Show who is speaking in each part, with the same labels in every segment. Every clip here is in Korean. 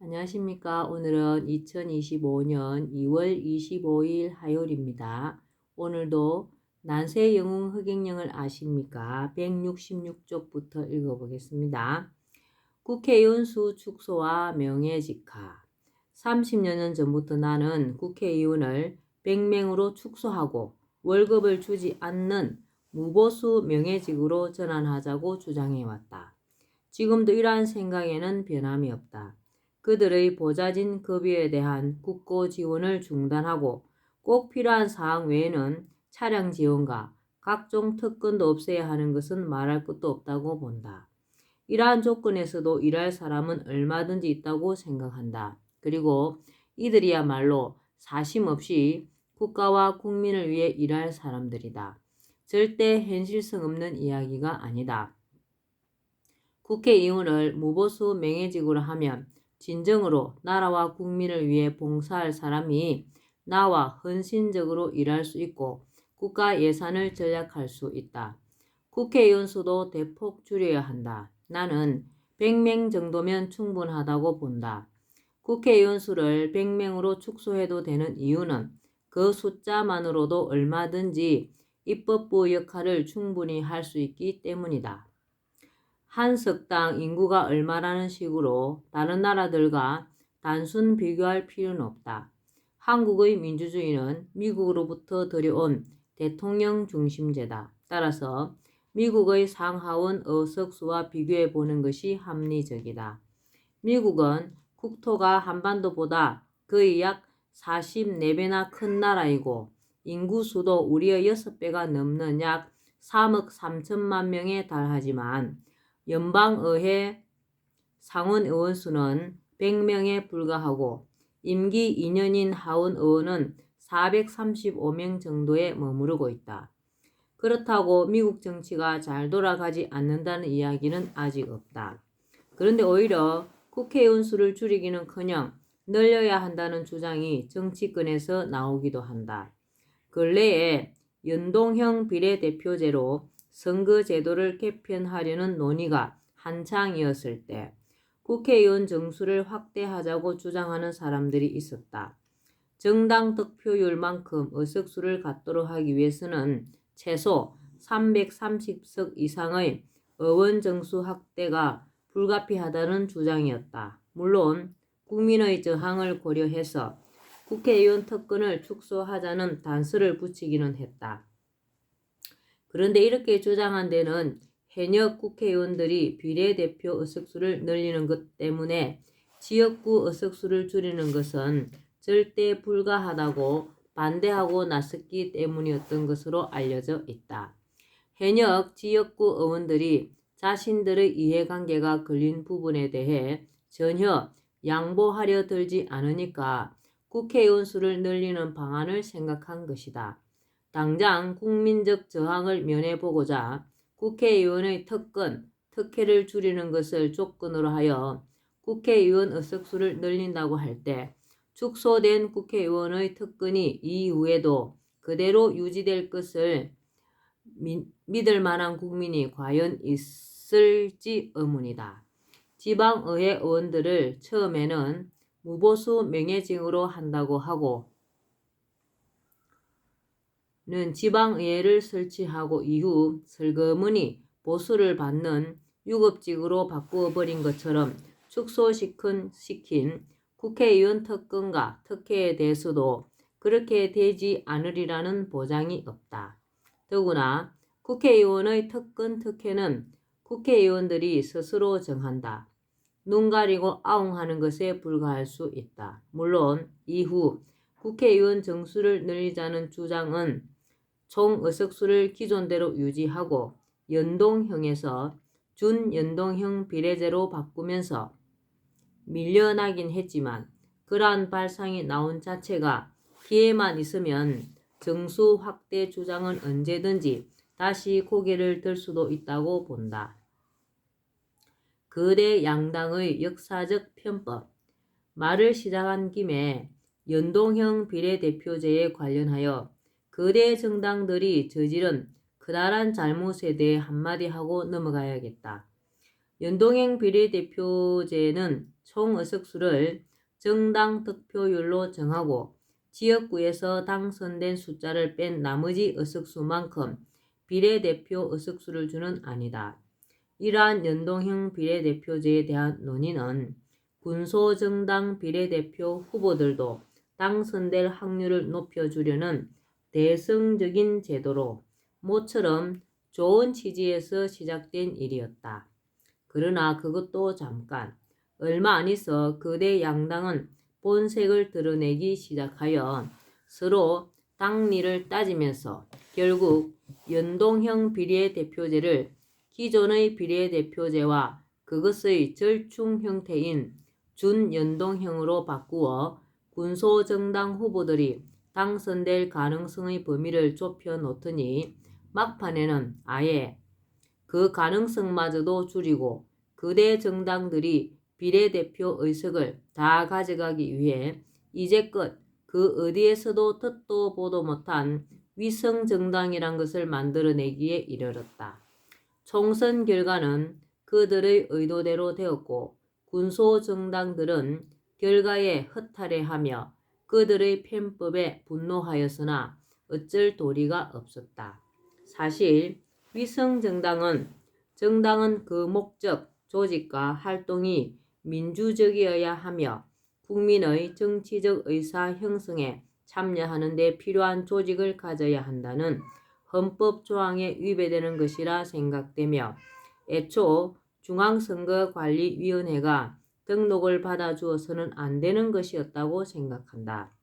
Speaker 1: 안녕하십니까. 오늘은 2025년 2월 25일 화요일입니다. 오늘도 난세 영웅 흑행령을 아십니까? 166쪽부터 읽어보겠습니다. 국회의원 수 축소와 명예직하. 30여 년 전부터 나는 국회의원을 100명으로 축소하고 월급을 주지 않는 무보수 명예직으로 전환하자고 주장해왔다. 지금도 이러한 생각에는 변함이 없다. 그들의 보자진 급여에 대한 국고 지원을 중단하고 꼭 필요한 사항 외에는 차량 지원과 각종 특권도 없애야 하는 것은 말할 것도 없다고 본다. 이러한 조건에서도 일할 사람은 얼마든지 있다고 생각한다. 그리고 이들이야말로 사심 없이 국가와 국민을 위해 일할 사람들이다. 절대 현실성 없는 이야기가 아니다. 국회의원을 무보수 명예직으로 하면 진정으로 나라와 국민을 위해 봉사할 사람이 나와 헌신적으로 일할 수 있고 국가 예산을 절약할 수 있다. 국회의원 수도 대폭 줄여야 한다. 나는 100명 정도면 충분하다고 본다. 국회의원 수를 100명으로 축소해도 되는 이유는 그 숫자만으로도 얼마든지 입법부 역할을 충분히 할 수 있기 때문이다. 한 석당 인구가 얼마라는 식으로 다른 나라들과 단순 비교할 필요는 없다. 한국의 민주주의는 미국으로부터 들여온 대통령 중심제다. 따라서 미국의 상하원 의석수와 비교해 보는 것이 합리적이다. 미국은 국토가 한반도보다 거의 약 44배나 큰 나라이고 인구수도 우리의 6배가 넘는 약 3억 3천만 명에 달하지만 연방의회 상원의원 수는 100명에 불과하고 임기 2년인 하원의원은 435명 정도에 머무르고 있다. 그렇다고 미국 정치가 잘 돌아가지 않는다는 이야기는 아직 없다. 그런데 오히려 국회의원 수를 줄이기는커녕 늘려야 한다는 주장이 정치권에서 나오기도 한다. 근래에 연동형 비례대표제로 선거제도를 개편하려는 논의가 한창이었을 때 국회의원 정수를 확대하자고 주장하는 사람들이 있었다. 정당 득표율만큼 의석수를 갖도록 하기 위해서는 최소 330석 이상의 의원 정수 확대가 불가피하다는 주장이었다. 물론 국민의 저항을 고려해서 국회의원 특권을 축소하자는 단서를 붙이기는 했다. 그런데 이렇게 주장한 데는 현역 국회의원들이 비례대표 의석수를 늘리는 것 때문에 지역구 의석수를 줄이는 것은 절대 불가하다고 반대하고 나섰기 때문이었던 것으로 알려져 있다. 현역 지역구 의원들이 자신들의 이해관계가 걸린 부분에 대해 전혀 양보하려 들지 않으니까 국회의원 수를 늘리는 방안을 생각한 것이다. 당장 국민적 저항을 면해보고자 국회의원의 특권, 특혜를 줄이는 것을 조건으로 하여 국회의원 의석수를 늘린다고 할 때 축소된 국회의원의 특권이 이후에도 그대로 유지될 것을 믿을 만한 국민이 과연 있을지 의문이다. 지방의회 의원들을 처음에는 무보수 명예직으로 한다고 하고 는 지방의회를 설치하고 이후 슬그머니 보수를 받는 유급직으로 바꾸어버린 것처럼 축소시킨 국회의원 특권과 특혜에 대해서도 그렇게 되지 않으리라는 보장이 없다. 더구나 국회의원의 특권 특혜는 국회의원들이 스스로 정한다. 눈 가리고 아웅하는 것에 불과할 수 있다. 물론 이후 국회의원 정수를 늘리자는 주장은 총 의석수를 기존대로 유지하고 연동형에서 준연동형 비례제로 바꾸면서 밀려나긴 했지만 그러한 발상이 나온 자체가 기회만 있으면 정수 확대 주장은 언제든지 다시 고개를 들 수도 있다고 본다. 거대 양당의 역사적 편법. 말을 시작한 김에 연동형 비례대표제에 관련하여 거대 정당들이 저지른 그다란 잘못에 대해 한마디 하고 넘어가야겠다. 연동형 비례대표제는 총 의석수를 정당 득표율로 정하고 지역구에서 당선된 숫자를 뺀 나머지 의석수만큼 비례대표 의석수를 주는 안이다. 이러한 연동형 비례대표제에 대한 논의는 군소정당 비례대표 후보들도 당선될 확률을 높여주려는 대승적인 제도로 모처럼 좋은 취지에서 시작된 일이었다. 그러나 그것도 잠깐, 얼마 안 있어 거대 양당은 본색을 드러내기 시작하여 서로 당리를 따지면서 결국 연동형 비례대표제를 기존의 비례대표제와 그것의 절충 형태인 준연동형으로 바꾸어 군소정당 후보들이 당선될 가능성의 범위를 좁혀 놓더니 막판에는 아예 그 가능성마저도 줄이고 거대 정당들이 비례대표 의석을 다 가져가기 위해 이제껏 그 어디에서도 듣도 보도 못한 위성정당이란 것을 만들어내기에 이르렀다. 총선 결과는 그들의 의도대로 되었고 군소정당들은 결과에 허탈해하며 그들의 편법에 분노하였으나 어쩔 도리가 없었다. 사실 위성정당은 그 목적, 조직과 활동이 민주적이어야 하며 국민의 정치적 의사 형성에 참여하는 데 필요한 조직을 가져야 한다는 헌법 조항에 위배되는 것이라 생각되며 애초 중앙선거관리위원회가 등록을 받아주어서는 안 되는 것이었다고 생각한다.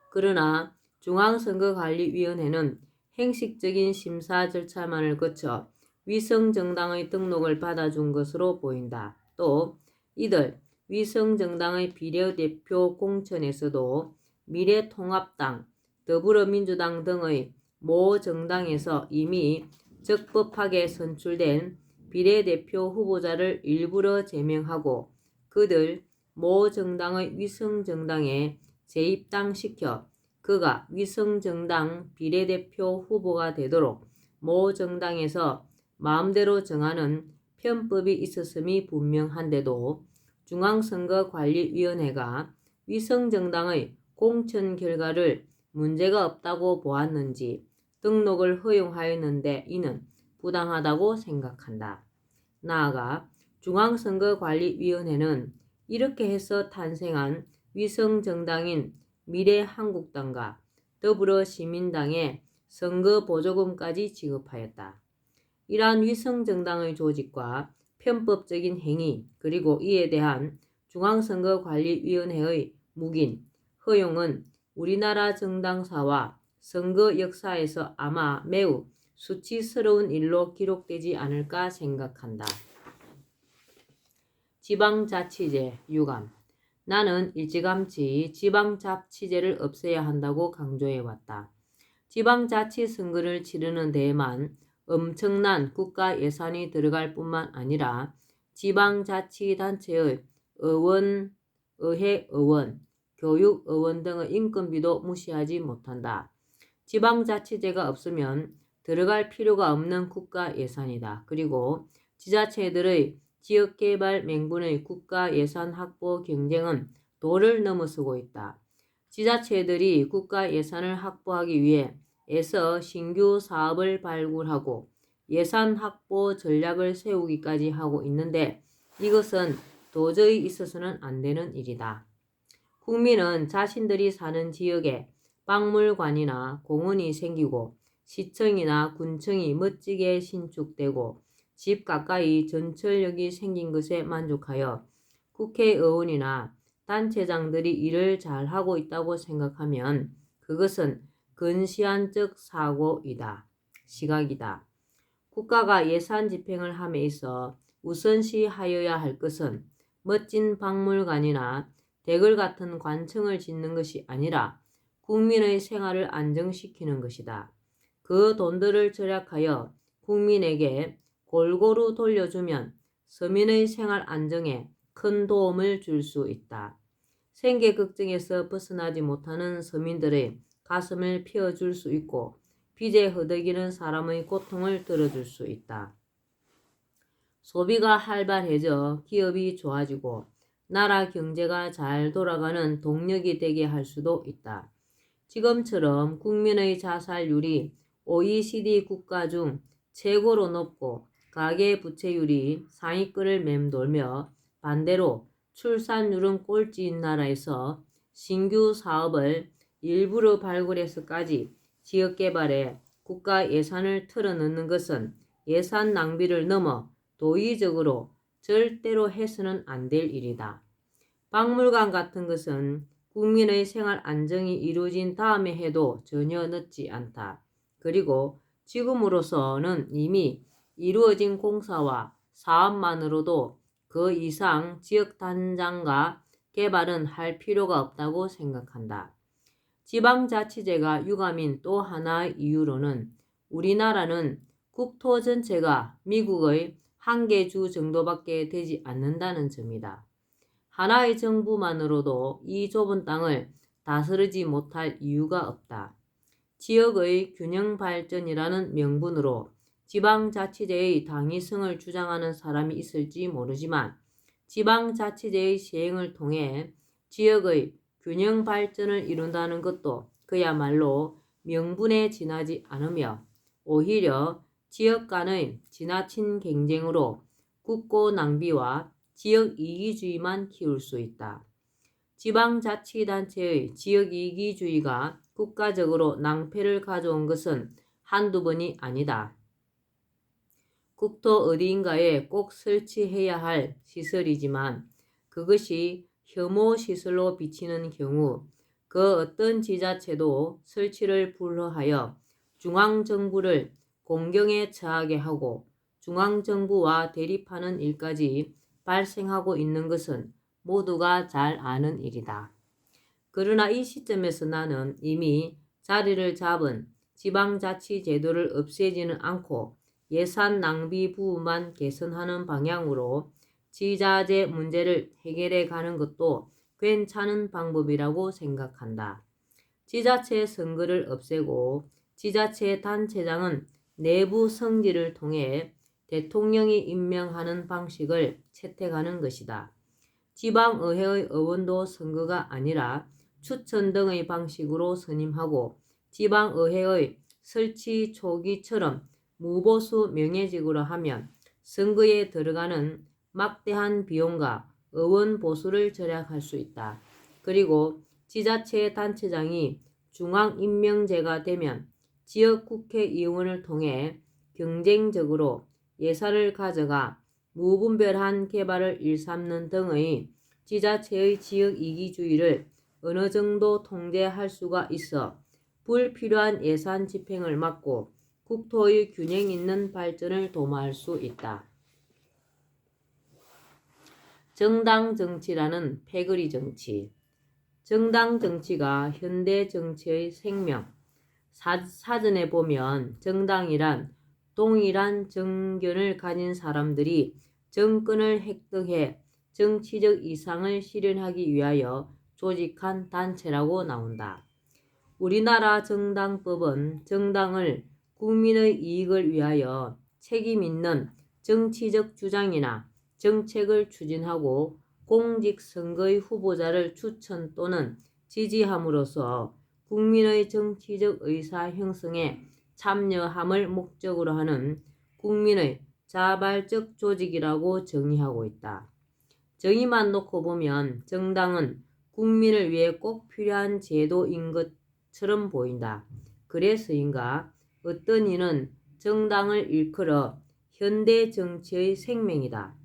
Speaker 1: 그러나 중앙선거관리위원회는 행식적인 심사 절차만을 거쳐 위성정당의 등록을 받아준 것으로 보인다. 또 이들 위성정당의 비례대표 공천에서도 미래통합당, 더불어민주당 등의 모 정당에서 이미 적법하게 선출된 비례대표 후보자를 일부러 제명하고 그들 모 정당의 위성정당에 재입당시켜 그가 위성정당 비례대표 후보가 되도록 모 정당에서 마음대로 정하는 편법이 있었음이 분명한데도 중앙선거관리위원회가 위성정당의 공천 결과를 문제가 없다고 보았는지 등록을 허용하였는데 이는 부당하다고 생각한다. 나아가 중앙선거관리위원회는 이렇게 해서 탄생한 위성정당인 미래한국당과 더불어시민당에 선거보조금까지 지급하였다. 이러한 위성정당의 조직과 편법적인 행위 그리고 이에 대한 중앙선거관리위원회의 묵인, 허용은 우리나라 정당사와 선거 역사에서 아마 매우 수치스러운 일로 기록되지 않을까 생각한다. 지방자치제 유감. 나는 일찌감치 지방자치제를 없애야 한다고 강조해왔다. 지방자치 선거를 치르는 데에만 엄청난 국가 예산이 들어갈 뿐만 아니라 지방자치단체의 의원, 의회의원, 교육의원 등의 인건비도 무시하지 못한다. 지방자치제가 없으면 들어갈 필요가 없는 국가 예산이다. 그리고 지자체들의 지역개발 맹분의 국가 예산 확보 경쟁은 도를 넘어서고 있다. 지자체들이 국가 예산을 확보하기 위해 애써 신규 사업을 발굴하고 예산 확보 전략을 세우기까지 하고 있는데 이것은 도저히 있어서는 안 되는 일이다. 국민은 자신들이 사는 지역에 박물관이나 공원이 생기고 시청이나 군청이 멋지게 신축되고 집 가까이 전철역이 생긴 것에 만족하여 국회의원이나 단체장들이 일을 잘하고 있다고 생각하면 그것은 근시안적 시각이다. 국가가 예산 집행을 함에 있어 우선시하여야 할 것은 멋진 박물관이나 대궐 같은 관청을 짓는 것이 아니라 국민의 생활을 안정시키는 것이다. 그 돈들을 절약하여 국민에게 골고루 돌려주면 서민의 생활 안정에 큰 도움을 줄 수 있다. 생계 걱정에서 벗어나지 못하는 서민들의 가슴을 피워줄 수 있고 빚에 허덕이는 사람의 고통을 들어줄 수 있다. 소비가 활발해져 기업이 좋아지고 나라 경제가 잘 돌아가는 동력이 되게 할 수도 있다. 지금처럼 국민의 자살률이 OECD 국가 중 최고로 높고 가계부채율이 상위권을 맴돌며 반대로 출산율은 꼴찌인 나라에서 신규 사업을 일부러 발굴해서까지 지역개발에 국가 예산을 틀어넣는 것은 예산 낭비를 넘어 도의적으로 절대로 해서는 안 될 일이다. 박물관 같은 것은 국민의 생활 안정이 이루어진 다음에 해도 전혀 늦지 않다. 그리고 지금으로서는 이미 이루어진 공사와 사업만으로도 그 이상 지역 단장과 개발은 할 필요가 없다고 생각한다. 지방자치제가 유감인 또 하나의 이유로는 우리나라는 국토 전체가 미국의 한 개 주 정도밖에 되지 않는다는 점이다. 하나의 정부만으로도 이 좁은 땅을 다스리지 못할 이유가 없다. 지역의 균형 발전이라는 명분으로 지방자치제의 당위성을 주장하는 사람이 있을지 모르지만 지방자치제의 시행을 통해 지역의 균형 발전을 이룬다는 것도 그야말로 명분에 지나지 않으며 오히려 지역 간의 지나친 경쟁으로 국고 낭비와 지역 이기주의만 키울 수 있다. 지방자치단체의 지역이기주의가 국가적으로 낭패를 가져온 것은 한두 번이 아니다. 국토 어디인가에 꼭 설치해야 할 시설이지만 그것이 혐오시설로 비치는 경우 그 어떤 지자체도 설치를 불허하여 중앙정부를 공경에 처하게 하고 중앙정부와 대립하는 일까지 발생하고 있는 것은 모두가 잘 아는 일이다. 그러나 이 시점에서 나는 이미 자리를 잡은 지방자치제도를 없애지는 않고 예산 낭비 부분만 개선하는 방향으로 지자재 문제를 해결해 가는 것도 괜찮은 방법이라고 생각한다. 지자체 선거를 없애고 지자체 단체장은 내부 성지를 통해 대통령이 임명하는 방식을 채택하는 것이다. 지방의회의 의원도 선거가 아니라 추천 등의 방식으로 선임하고 지방의회의 설치 초기처럼 무보수 명예직으로 하면 선거에 들어가는 막대한 비용과 의원 보수를 절약할 수 있다. 그리고 지자체 단체장이 중앙임명제가 되면 지역 국회의원을 통해 경쟁적으로 예산을 가져가 무분별한 개발을 일삼는 등의 지자체의 지역 이기주의를 어느 정도 통제할 수가 있어 불필요한 예산 집행을 막고 국토의 균형 있는 발전을 도모할 수 있다. 정당 정치라는 패거리 정치. 정당 정치가 현대 정치의 생명. 사전에 보면 정당이란 동일한 정견을 가진 사람들이 정권을 획득해 정치적 이상을 실현하기 위하여 조직한 단체라고 나온다. 우리나라 정당법은 정당을 국민의 이익을 위하여 책임 있는 정치적 주장이나 정책을 추진하고 공직선거의 후보자를 추천 또는 지지함으로써 국민의 정치적 의사 형성에 참여함을 목적으로 하는 국민의 자발적 조직이라고 정의하고 있다. 정의만 놓고 보면 정당은 국민을 위해 꼭 필요한 제도인 것처럼 보인다. 그래서인가 어떤 이는 정당을 일컬어 현대 정치의 생명이다.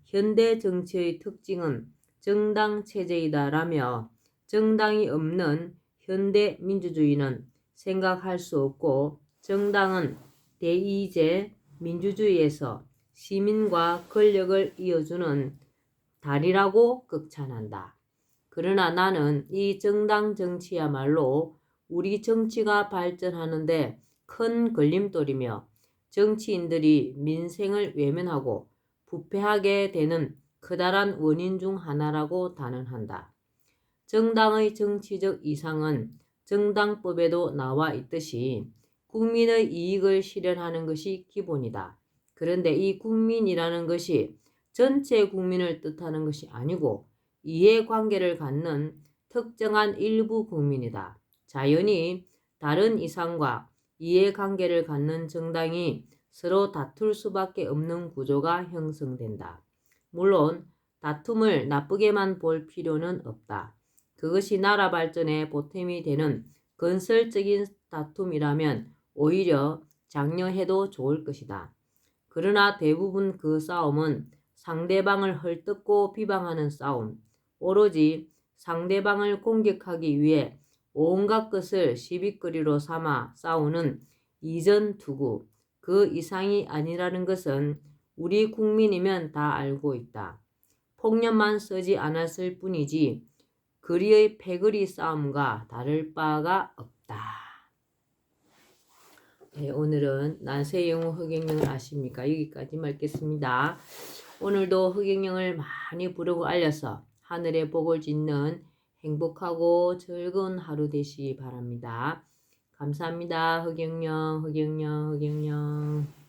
Speaker 1: 현대 정치의 특징은 정당 체제이다라며 정당이 없는 현대 민주주의는 생각할 수 없고 정당은 대의제 민주주의에서 시민과 권력을 이어주는 다리라고 극찬한다. 그러나 나는 이 정당 정치야말로 우리 정치가 발전하는데 큰 걸림돌이며 정치인들이 민생을 외면하고 부패하게 되는 커다란 원인 중 하나라고 단언한다. 정당의 정치적 이상은 정당법에도 나와 있듯이 국민의 이익을 실현하는 것이 기본이다. 그런데 이 국민이라는 것이 전체 국민을 뜻하는 것이 아니고 이해관계를 갖는 특정한 일부 국민이다. 자연히 다른 이상과 이해관계를 갖는 정당이 서로 다툴 수밖에 없는 구조가 형성된다. 물론 다툼을 나쁘게만 볼 필요는 없다. 그것이 나라 발전에 보탬이 되는 건설적인 다툼이라면 오히려 장려해도 좋을 것이다. 그러나 대부분 그 싸움은 상대방을 헐뜯고 비방하는 싸움, 오로지 상대방을 공격하기 위해 온갖 것을 시비거리로 삼아 싸우는 이전투구, 그 이상이 아니라는 것은 우리 국민이면 다 알고 있다. 폭력만 쓰지 않았을 뿐이지 그리의 패거리 싸움과 다를 바가 없다. 네, 오늘은 난세영우 흑행령을 아십니까? 여기까지 말겠습니다. 오늘도 흑행령을 많이 부르고 알려서 하늘의 복을 짓는 행복하고 즐거운 하루 되시기 바랍니다. 감사합니다. 흑행령, 흑행령, 흑행령.